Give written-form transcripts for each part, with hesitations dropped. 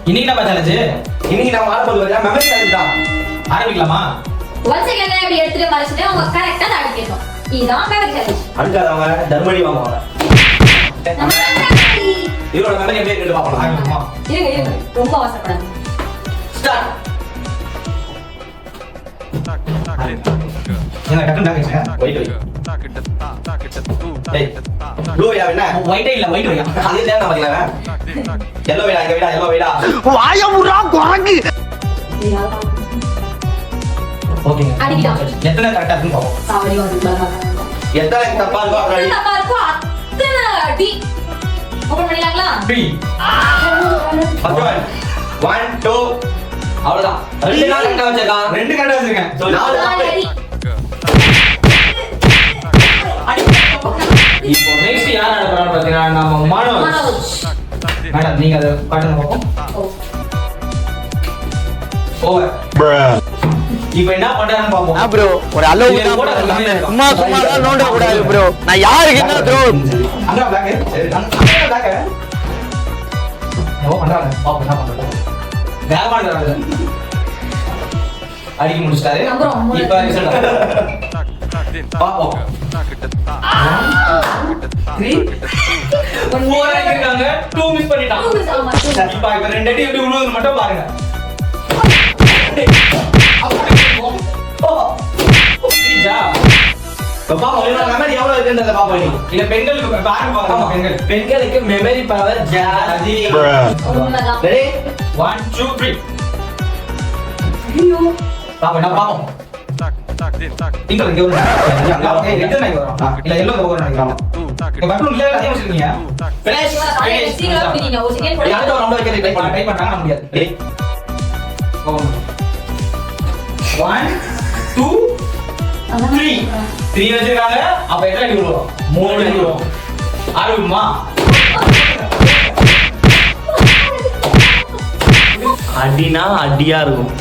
இன்னைக்கு நம்ம சேலஞ்சு இன்னைக்கு நம்ம ஆட போறது மெமரி சேலஞ்ச் தான். ஆரம்பிக்கலாமா? ஒன் செகண்ட்ல இப்படி எடுத்துட்டு மறைச்சிட்டு அவங்க கரெக்டா அடிக்கணும். இதுதான் மெமரி சேலஞ்ச். அடுத்தவங்க தர்மடி வாங்குவாங்க. இவரோட மெமரி எப்படி இருக்குன்னு பாப்போம். ஆரம்பிக்கலாமா? இருங்க ரொம்ப அவசரப்படாதீங்க. ஸ்டார்ட். என்ன டக்குன்னு டாக்குங்க. Wait wait. டேய் ப்ளூ வேடா என்ன? ஒயிட்டே இல்ல ஒயிட் வையா. அது இல்ல நான் பாத்தீங்களா? yellow வேடா இங்க வேடா yellow வேடா. வாய முறா குரங்கு. ஓகேங்க. அடிக்கலாம். எத்தனை கரெக்டா இருக்குன்னு பாப்போம். சாவடி வந்து பாருங்க. எத்தனை தப்பா இருக்கோ அப்புறம் தப்பா இருக்கோ அத்தனை அடி. ஓபன் பண்ணிடலாங்களா? 3 1 2 அவ்வளவுதான். ரெண்டு நாள் கரெக்டா வச்சிருக்கான். ரெண்டு கரெக்டா வச்சிருக்கேன். நாலு நாலு அடி. இப்போ நெக்ஸ்ட் யார் ஆட போறான்னு பாத்தீங்கன்னா நம்ம மனோஜ். மனோஜ். மேடம் நீங்க அதை காட்டுங்க பாப்போம். ஓவர். இப்போ என்ன பண்றான்னு பாப்போம். ப்ரோ ஒரு அளவு சும்மா சும்மா நோண்ட கூடாது ப்ரோ. நான் யாருக்கு என்ன ப்ரோ அங்க பிளாக் சரி அங்க பிளாக் ஓ பண்றாங்க பாப்போம் என்ன பண்றாங்க. வேகமா ஆடுறாங்க. அடிக்க முடிச்சிட்டாரு. இப்போ ரிசல்ட் பாப்போம். 3 4 அடிக்கிறாங்க 2 மிஸ் பண்ணிட்டான். இப்போ இப்போ ரெண்டு அடி எப்படி விழுவுது மட்டும் பாருங்க. பெண்களுக்கு மெமரி பவர் ஜாதி. 1 2 3 பாப்போம் என்ன பாப்போம். இங்க இங்க ஒரு ரெட் நைட் வரும். இல்ல எல்லோ கவர் நினைக்கிறேன். இங்க பட்டன் இல்ல அதே வச்சிருக்கீங்க. ஃபினிஷ் சீக்கிரம் பிடிங்க. ஒரு செகண்ட் போடு. யாரோ ரொம்ப வைக்க ட்ரை பண்ணா ட்ரை பண்ணாங்க முடியாது. 1 2 3 3 வச்சிருக்காங்க. அப்ப எத்தனை அடி விழுவோம்? 3 அடி விழுவோம். ஆடுமா? அடினா அடியா இருக்கும்.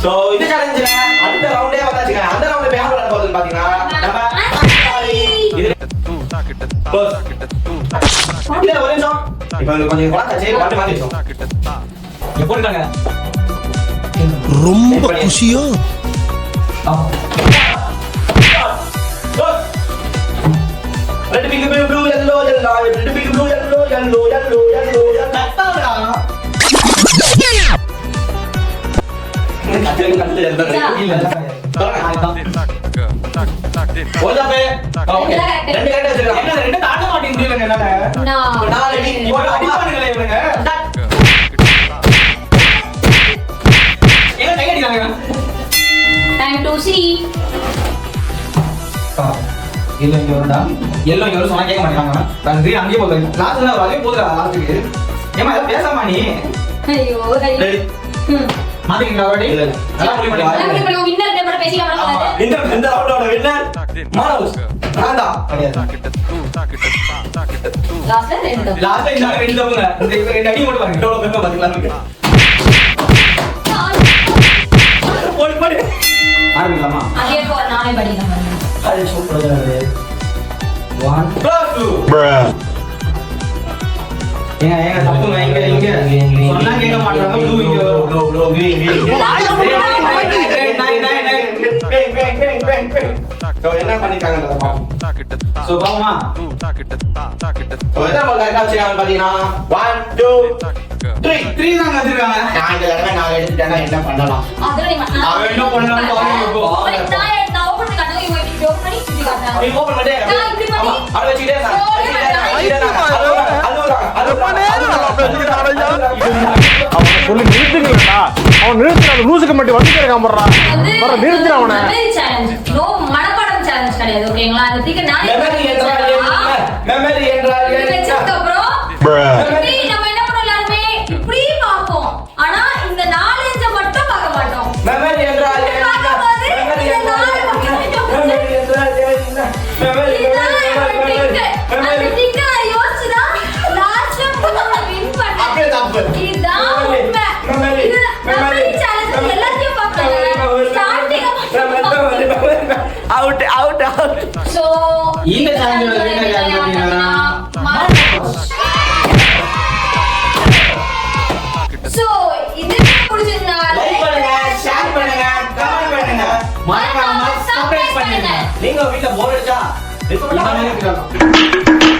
சோ இந்த சேலஞ்சில அடுத்த ரவுண்டே வந்தாச்சுங்க. அந்த ரவுண்ட் பேர் விளையாட போறதுன்னு பாத்தீங்கன்னா நம்ம இது இல்ல ஒரு நிமிஷம். இப்போ கொஞ்சம் குழந்தாச்சு பாட்டு மாத்திட்டோம். எப்போ இருக்காங்க? ரொம்ப குஷியோ. Red pink blue yellow yellow red pink blue yellow yellow yellow yellow தட்டாடா. கட்டல கட்டல இல்ல இல்ல ஓடாபே ஓகே ரெண்டு கட்ட வச்சிருக்காங்க. என்ன ரெண்டு தாண்ட மாட்டேங்குது என்னால. நாலு அடி இவங்க அடிப்பானுங்களே இவங்க. ஏங்க கை அடிக்கிறாங்க. Time to see. இல்ல இங்க வரடா. எல்லோ இங்க வர சொன்னா கேட்க மாட்டாங்க. நான் கிரீன் அங்கேயே போறேன். லாஸ்ட்ல ஒரு அதே போதுடா லாஸ்ட்க்கு. ஏமா இத பேசாம நீ. ஐயோ ரெடி மாத்திங்களா ஆல்ரெடி? இல்ல. நல்லா முடிவு நான் பண்ணி. இப்படி வின்னர் கிட்ட மட்டும் பேசிக்கலாம் கூடாது. இந்த ரவுண்டோட வின்னர் மானோஸ். நான்தா. லாஸ்ட்ல ரெண்டு. லாஸ்ட்ல இந்த ரெண்டு தவங்க. இந்த ரெண்டு அடி மட்டும் பாருங்க. எவ்வளவு பெருமை பாத்தீங்களா? போடு போடு. ஆரம்பிக்கலாமா? அதே போல நானே படிக்கலாம். அது சூப்பரா இருக்கு. 1 2 ஏங்க தப்புங்க இங்க சொன்னா கேட்க மாட்டாங்க. ப்ளூ இங்க ப்ளூ கிரீன் சோ என்ன பண்ணிட்டாங்கன்றத பாப்போம். சோ பாவமா சோ எத்தனை பால் கரெக்டா வச்சிருக்காங்க பாத்தீங்கன்னா 1 2 3 3 தான் வச்சிருக்காங்க. நான் இந்த தடவை நான் எடுத்துட்டேன்னா என்ன பண்ணலாம்? அதுல நீ அவன் என்ன பண்ணான்னு பாருங்க இப்போ. நான் ஓபன் பண்ணி காட்டுங்க. இவங்க இப்படி ஓபன் பண்ணி இப்படி காட்டுறாங்க. அப்படி ஓபன் பண்ணி நான் இப்படி பண்ணி அட வச்சிட்டே நான் அவனை சொல்லி நிறுத்துங்களா? அவன் நிறுத்துற அந்த லூசுக்கு மட்டும் வந்து கேட்காம போறான். வர நிறுத்துற அவனை. Memory challenge. நோ மனப்பாடம் சேலஞ்ச் கிடையாது. ஓகேங்களா? அதுக்கு நானே மெமரி என்றால் என்ன? மெமரி என்றால் இது என்ன? வெச்சதுக்கு அப்புறம் இப்படி நம்ம என்ன பண்ணோம் எல்லாருமே இப்படி பார்ப்போம். ஆனா இந்த நாலேஜ் மட்டும் பார்க்க மாட்டோம். மெமரி என்றால் என்ன? பார்க்கும்போது மெமரி இந்த என்றால் நாலு என்ன? மெமரி என்றால் என்ன? மெமரி இதுதான் என்னோட டிக். அந்த டிக்க நான் யோசிச்சுதான் லாஸ்ட்ல நான் வின் பண்ணேன். அப்படியே தப்பு. இதுதான் உண்மை. மெமரி இது மெமரி சேலஞ்ச் எல்லாத்தையும் பார்க்கணும். Starting out out out. So இந்த சேலஞ்சோட வின்னர் யாரு பாத்தீங்கன்னா மனோஜ். நீங்க வீட்ல போர் அடிச்சா இந்த மாதிரி விளையாடலாம்.